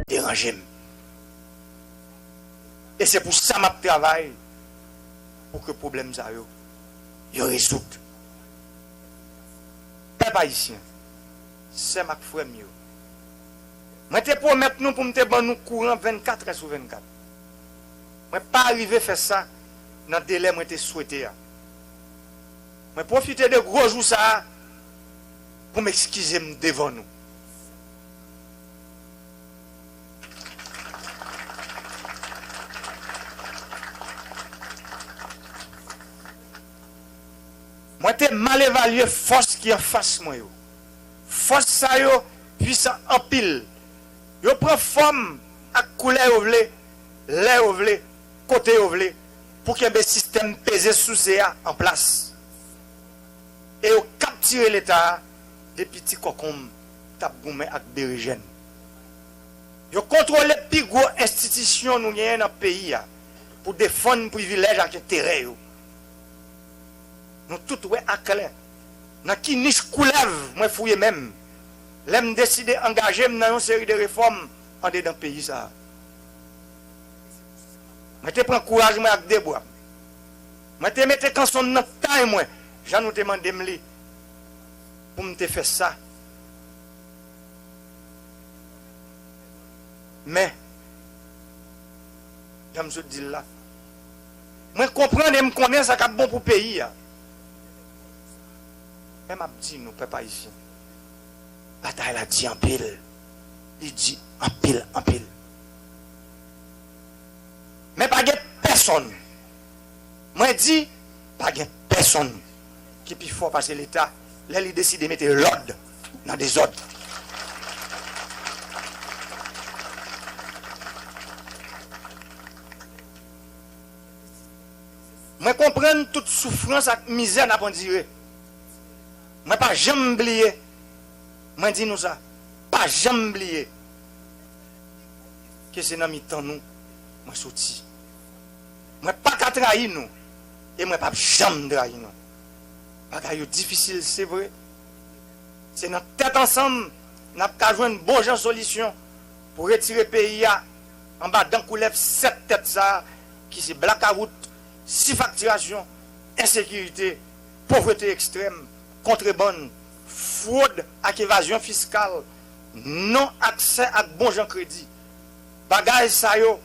Déranger. Et c'est pour ça que je travaille. Pour que le problème ça yo résout. Peuple haïtien, c'est ma frère mieux. Je te promets nous pour me faire nous courant 24 heures sur 24. Je ne pas arriver à faire ça dans le délai que je souhaité. Je profiter de gros jours ça pour m'excuser devant nous. Moi, j'ai mal évalué la force qui est en face de moi. Force ça, yo, puissant en pile. Yo prend forme à couleur ovlé, l'air ovlé, côté ovlé, pour qu'il y ait un système pesé sous CA en place. Et yo capturer l'État des petits cocombes, tabgoumé avec berigène. Yo contrôler les plus grosses institutions nous dans le pays pour défendre privilèges et intérêts. Nous tout ouais à clair. Dans qui niche coulève, moi fouiller même. L'aime décider d'engager dans une série de réformes en dedans le pays ça. Moi te prends courage moi avec des bois. Moi te mettre quand son dans taille moi. J'en nous demandé me pour me te faire ça. Mais j'aime ce dire là. Moi comprendre et me connaître ça qui est bon pour le pays. Même à dire nous peuple ici. Bataille a dit en pile. Il dit en pile, en pile. Mais pas de personne. Moi dis pas de personne qui peut fort passer l'État. Là il décide de mettre l'ordre dans des ordres. Moi comprends toute souffrance et misère n'a pas dire. Moi pas jamais oublier. Moi dis nous ça. Pas jamais oublier. Que c'est dans mi-temps nous. Moi sorti. Moi pas qu'à trahir nous. Et moi pas jamais trahir nous. Bagaille difficile c'est vrai. C'est notre tête ensemble. N'a pas jouer une bonne solution pour retirer le pays en bas d'un coup lève cette tête ça qui c'est blackout, si facturation, insécurité, pauvreté extrême, contrebande, fraude avec évasion fiscale, non accès à bon gens crédit. Bagay ça yo,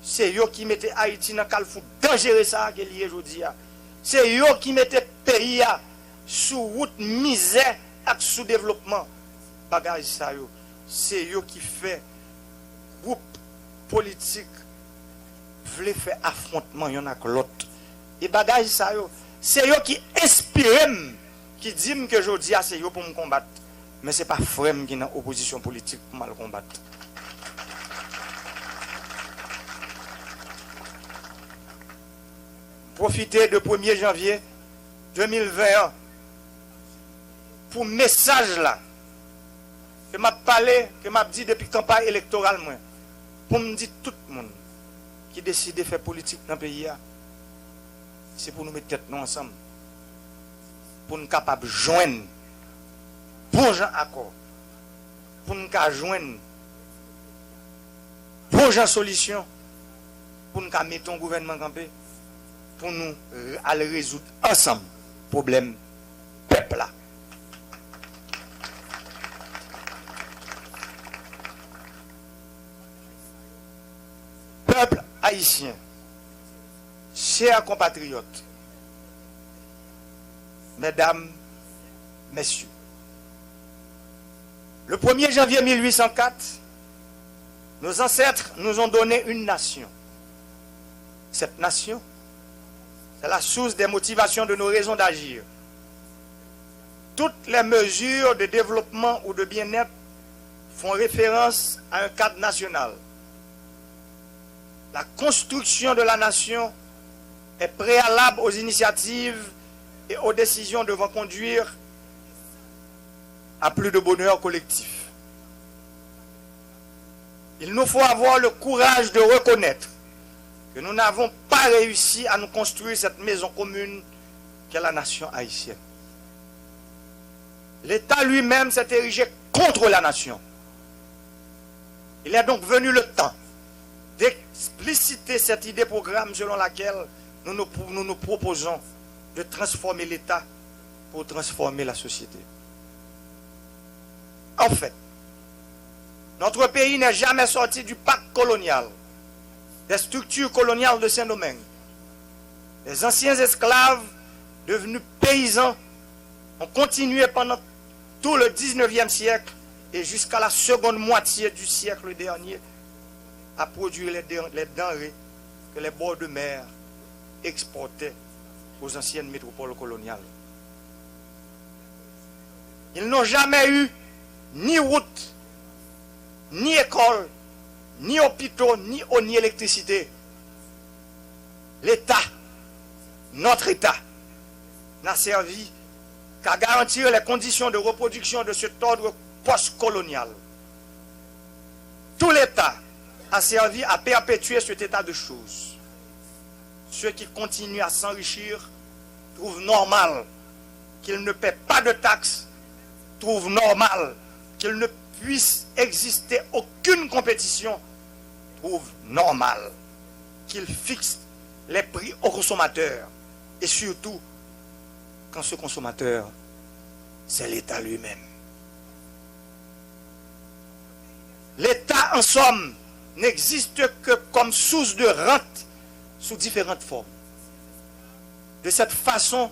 c'est yo qui mettait Haïti dans calfou dangereux ça qui est lié aujourd'hui. C'est yo qui mettait pays sous route misère et sous développement. Bagay ça yo, c'est yo qui fait groupe politique veut faire affrontement yon avec l'autre. Et bagay ça yo, c'est yo qui inspire qui dit que aujourd'hui c'est yo pour me combattre. Mais c'est pas frère qui est dans opposition politique pour mal combattre. Profitez de 1er janvier 2021 pour message là que m'a parlé, que m'a dit depuis campagne électorale moi, pour me dire tout le monde qui décide de faire politique dans le pays, c'est pour nous mettre tête nous ensemble, pour nous capables de joindre bon gens accord, pour nous joindre bon gens solution, pour nous mettre un gouvernement campé, pour nous aller résoudre ensemble le problème peuple là. Peuple haïtien, chers compatriotes, mesdames, messieurs, le 1er janvier 1804, nos ancêtres nous ont donné une nation. Cette nation, c'est la source des motivations de nos raisons d'agir. Toutes les mesures de développement ou de bien-être font référence à un cadre national. La construction de la nation est préalable aux initiatives et aux décisions devant conduire à plus de bonheur collectif. Il nous faut avoir le courage de reconnaître que nous n'avons pas réussi à nous construire cette maison commune qu'est la nation haïtienne. L'État lui-même s'est érigé contre la nation. Il est donc venu le temps d'expliciter cette idée programme selon laquelle nous nous proposons de transformer l'État pour transformer la société. En fait, notre pays n'est jamais sorti du pacte colonial, des structures coloniales de Saint-Domingue. Les anciens esclaves, devenus paysans, ont continué pendant tout le 19e siècle et jusqu'à la seconde moitié du siècle dernier à produire les denrées que les bords de mer exportaient aux anciennes métropoles coloniales. Ils n'ont jamais eu ni route, ni école, ni hôpitaux, ni eau, ni électricité. L'État, notre État, n'a servi qu'à garantir les conditions de reproduction de cet ordre post-colonial. Tout l'État a servi à perpétuer cet état de choses. Ceux qui continuent à s'enrichir trouvent normal qu'ils ne paient pas de taxes, trouvent normal qu'il ne puisse exister aucune compétition, trouvent normal qu'ils fixent les prix aux consommateurs. Et surtout, quand ce consommateur, c'est l'État lui-même. L'État, en somme, n'existe que comme source de rente sous différentes formes. De cette façon,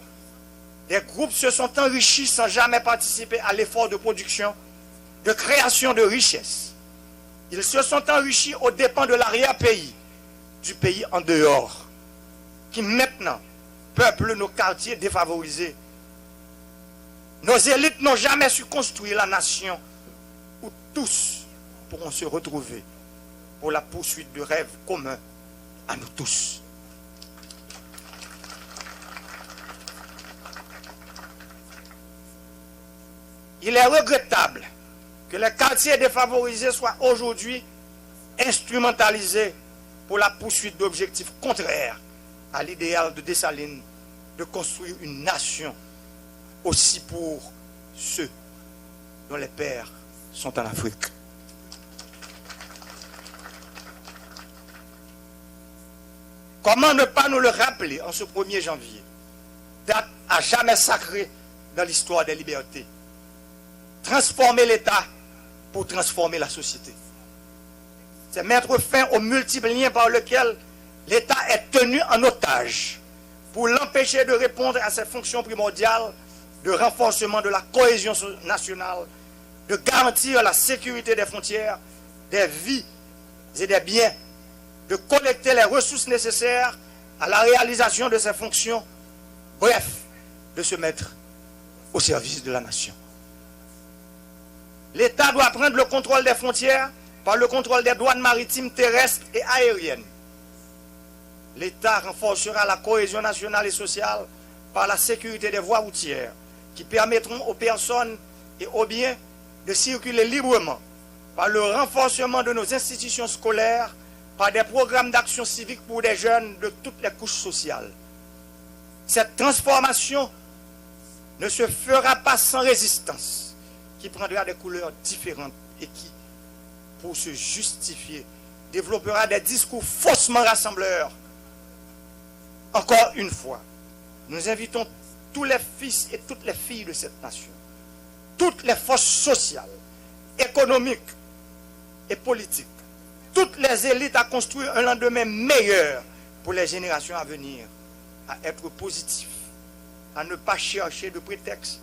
des groupes se sont enrichis sans jamais participer à l'effort de production, de création de richesses. Ils se sont enrichis aux dépens de l'arrière-pays, du pays en dehors, qui maintenant peuplent nos quartiers défavorisés. Nos élites n'ont jamais su construire la nation où tous pourront se retrouver pour la poursuite de rêves communs à nous tous. Il est regrettable que les quartiers défavorisés soient aujourd'hui instrumentalisés pour la poursuite d'objectifs contraires à l'idéal de Dessalines de construire une nation aussi pour ceux dont les pères sont en Afrique. Comment ne pas nous le rappeler en ce 1er janvier, date à jamais sacrée dans l'histoire des libertés? Transformer l'État pour transformer la société. C'est mettre fin aux multiples liens par lesquels l'État est tenu en otage pour l'empêcher de répondre à ses fonctions primordiales de renforcement de la cohésion nationale, de garantir la sécurité des frontières, des vies et des biens, de collecter les ressources nécessaires à la réalisation de ses fonctions, bref, de se mettre au service de la nation. L'État doit prendre le contrôle des frontières par le contrôle des douanes maritimes, terrestres et aériennes. L'État renforcera la cohésion nationale et sociale par la sécurité des voies routières qui permettront aux personnes et aux biens de circuler librement, par le renforcement de nos institutions scolaires, par des programmes d'action civique pour des jeunes de toutes les couches sociales. Cette transformation ne se fera pas sans résistance, qui prendra des couleurs différentes et qui, pour se justifier, développera des discours faussement rassembleurs. Encore une fois, nous invitons tous les fils et toutes les filles de cette nation, toutes les forces sociales, économiques et politiques, toutes les élites à construire un lendemain meilleur pour les générations à venir, à être positifs, à ne pas chercher de prétexte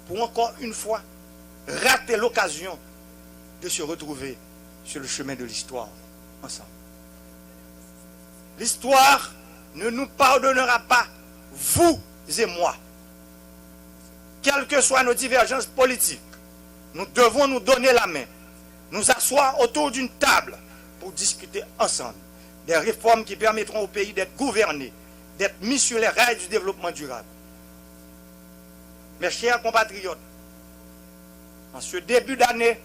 pour encore une fois rater l'occasion de se retrouver sur le chemin de l'histoire ensemble. L'histoire ne nous pardonnera pas, vous et moi. Quelles que soient nos divergences politiques, nous devons nous donner la main, nous asseoir autour d'une table pour discuter ensemble des réformes qui permettront au pays d'être gouverné, d'être mis sur les rails du développement durable. Mes chers compatriotes, en ce début d'année,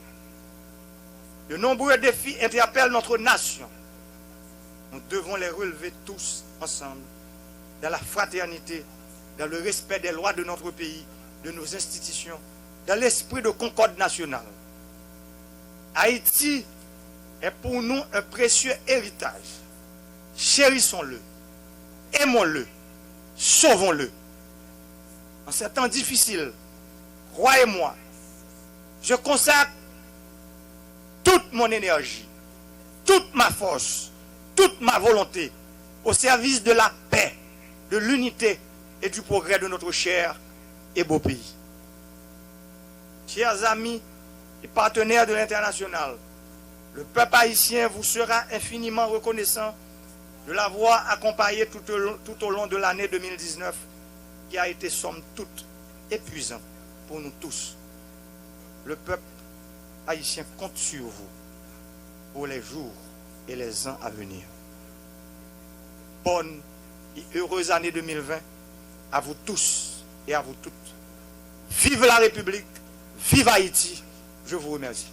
de nombreux défis interpellent notre nation. Nous devons les relever tous ensemble, dans la fraternité, dans le respect des lois de notre pays, de nos institutions, dans l'esprit de concorde nationale. Haïti est pour nous un précieux héritage. Chérissons-le, aimons-le, sauvons-le. En ces temps difficiles, croyez-moi, je consacre toute mon énergie, toute ma force, toute ma volonté au service de la paix, de l'unité et du progrès de notre cher et beau pays. Chers amis et partenaires de l'international, le peuple haïtien vous sera infiniment reconnaissant de l'avoir accompagné tout au long de l'année 2019 qui a été somme toute épuisant pour nous tous. Le peuple haïtien compte sur vous pour les jours et les ans à venir. Bonne et heureuse année 2020 à vous tous et à vous toutes. Vive la République, vive Haïti, je vous remercie.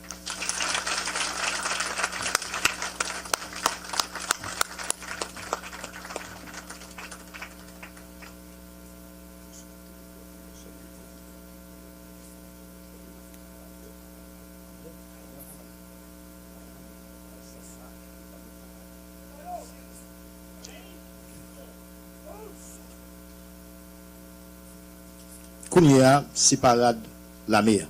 Kounia, si parade la mer.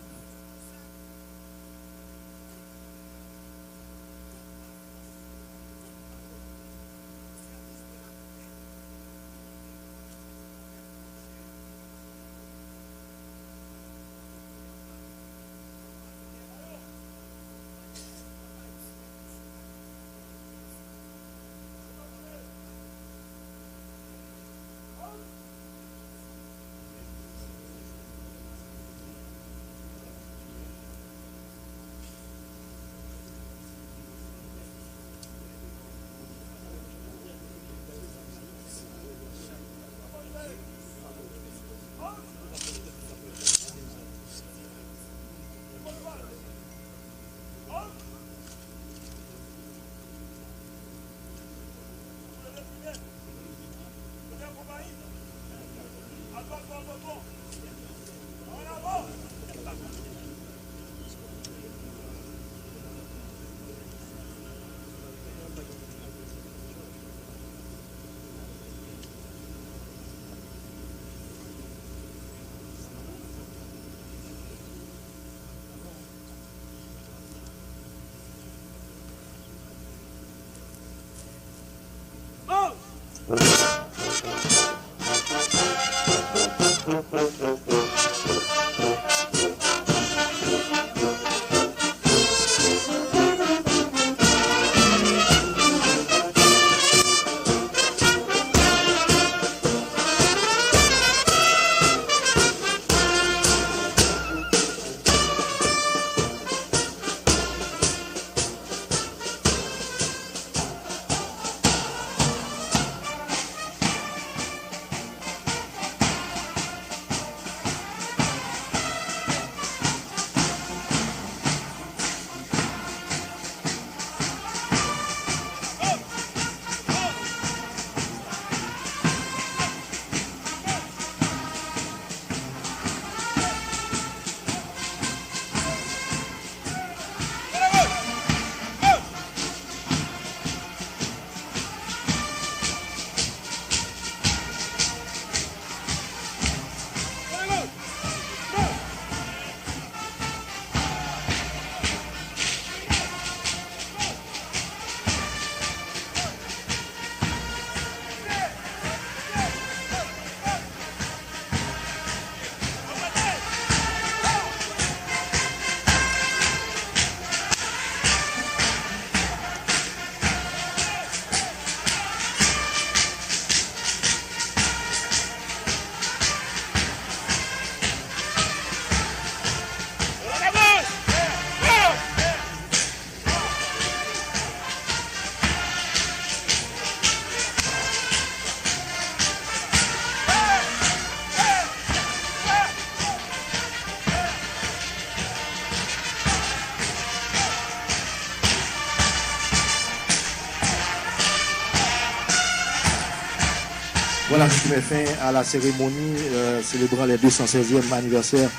Voilà ce qui met fin à la cérémonie célébrant le 216e anniversaire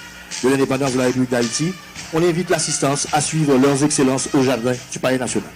de l'indépendance de la République d'Haïti. On invite l'assistance à suivre leurs excellences au jardin du Palais national.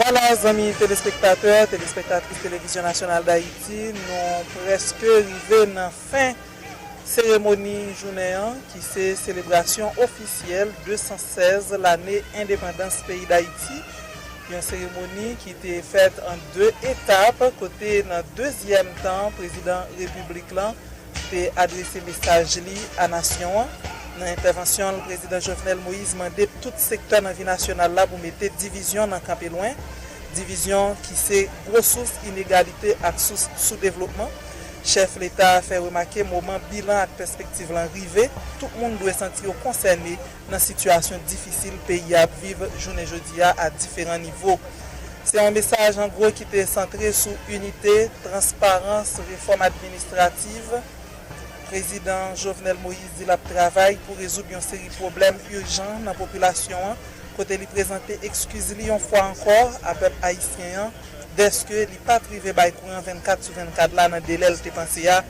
Voilà, amis téléspectateurs, téléspectatrices Télévision Nationale d'Haïti, nous presque arrivés dans la fin cérémonie journée qui c'est célébration officielle 216 l'année indépendance pays d'Haïti. Une cérémonie qui était faite en 2 étapes. Côté dans le deuxième temps, le président République a adressé message à la nation. Dans l'intervention, le président Jovenel Moïse demandé tout secteur dans la vie nationale là pour mettre division dans le camp loin. Division qui c'est grosse source inégalité et source sous-développement. Chef l'État a fait remarquer moment bilan et perspective l'arrivée. Tout le monde doit se sentir concerné dans la situation difficile pays à vivre journée jeudi à différents niveaux. C'est un message en gros qui était centré sur unité, transparence, réforme administrative. Président Jovenel Moïse dit la travail pour résoudre une série de problèmes urgents dans la population. Côté lui présenter excuse lui une fois encore à peuple haïtien dès que li pas privé bay courant 24/24 là dans délai te pensé à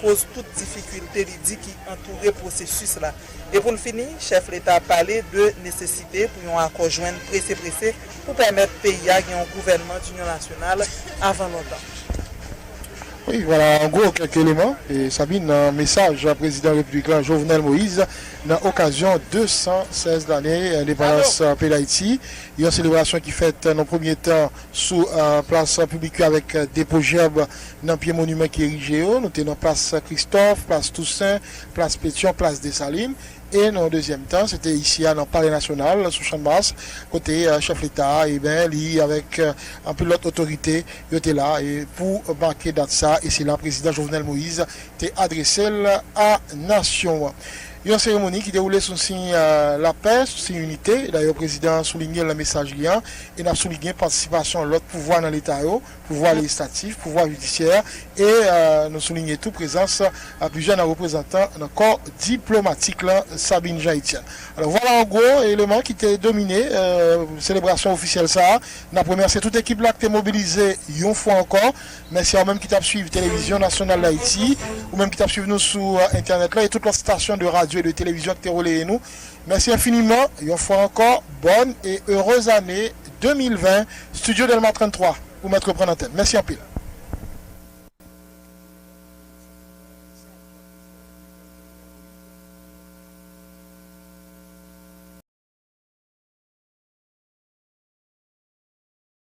cause toute difficulté li dit qui entourer processus là. Et pour le finir, chef l'État a parlé de nécessité pour un accord joindre pressé pour permettre pays à gagner un gouvernement d'union nationale avant longtemps. Oui, voilà, en gros, quelques éléments. Et Sabine, un message au président républicain Jovenel Moïse, dans l'occasion 216 l'année indépendance pays d'Haïti. Il y a une célébration qui fait dans le premier temps sous place publique avec dépôt gerbe dans le pied monument qui est érigé. Nous sommes dans place Christophe, place Toussaint, place Pétion, place Dessalines. Et dans le deuxième temps, c'était ici dans le Palais national, sous champ de Mars, côté chef l'État, et bien, lui, avec un peu l'autre autorité, il était là, et pour marquer date ça, et c'est là, le président Jovenel Moïse était adressé à Nation. Il y a une cérémonie qui déroulait sous signe la paix, sous signe unité. D'ailleurs, le président a souligné le message liant et a souligné la participation de l'autre pouvoir dans l'État, pouvoir législatif, pouvoir judiciaire, et nous soulignons tout présence à plusieurs représentants d'un corps diplomatique, là, Sabine Jaïtia. Alors voilà en gros élément qui était dominé, célébration officielle ça. La première, c'est toute équipe là qui est mobilisée une fois encore. Merci à même qui t'a suivi Télévision Nationale d'Haïti, ou même qui t'a suivi nous sur Internet là, et toutes les stations de radio et de télévision qui relayent nous. Merci infiniment. Une fois encore, bonne et heureuse année 2020. Studio Delma 33 pour mettre prendre antenne. Merci en pile.